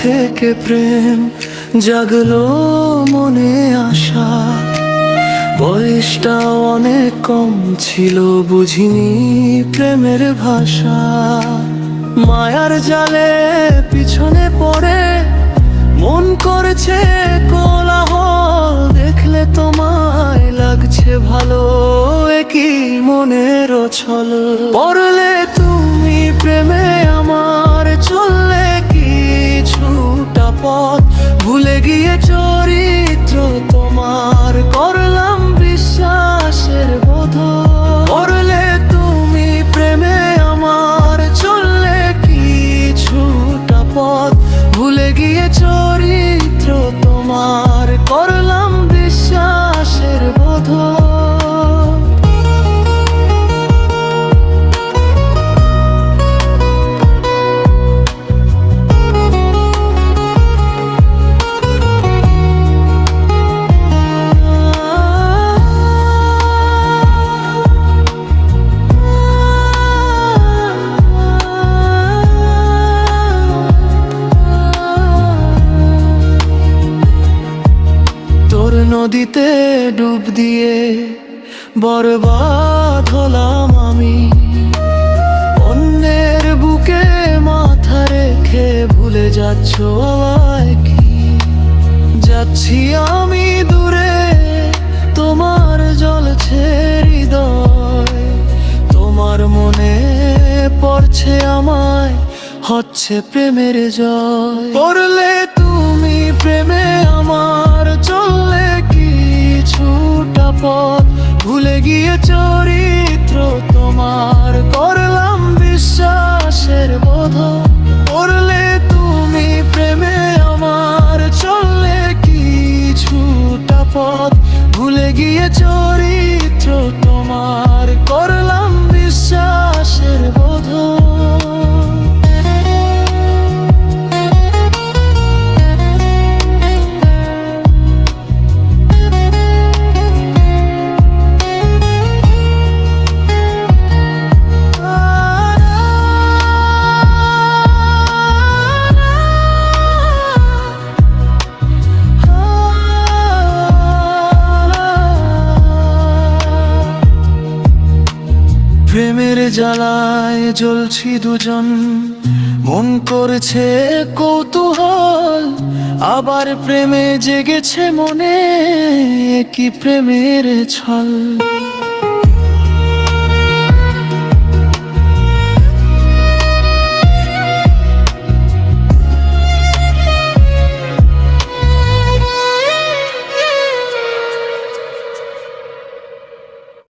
থেকে প্রেম জাগলো মনে আশা। বয়সটা অনেক কম ছিল, বুঝিনি প্রেমের ভাষা। মায়ার জালে পিছনে পড়ে মন করেছে কোলাহল। দেখলে তোমায় লাগছে ভালো, একই মনের ছল। পড়লে তুমি প্রেমে আমার, চললে কিছুটা পথ। ভুলে গিয়ে চরিত্র তোমার, করলাম বিশ্বাসের বোধ। পড়লে তুমি প্রেমে আমার, চললে কিছুটা পথ। ভুলে গিয়ে চরিত্র তোমার, করলাম বিশ্বাসের বোধ। নদীতে ডুব দিয়ে বরবাদ হলাম আমি। অন্যের বুকে মাথা রেখে ভুলে যাচ্ছ আমায় কি? যাচ্ছি আমি দূরে, তোমার জ্বলছে হৃদয়। তোমার মনে পড়ছে আমায়, হচ্ছে প্রেমের জয়। পড়লে তুমি প্রেমে আমার, চললে কিছুটা পথ। ভুলে গিয়ে চরিত্র তোমার, করলাম বিশ্বাসের বোধ। পড়লে তুমি প্রেমে আমার, চললে কিছুটা পথ। ভুলে গিয়ে চরিত্র তোমার, করলাম বিশ্বাসের বোধ। প্রেমের জ্বালায় জ্বলছি দুজন, মন করছে কৌতূহল। আবার প্রেমে জেগেছে মনে, কি প্রেমের ছল।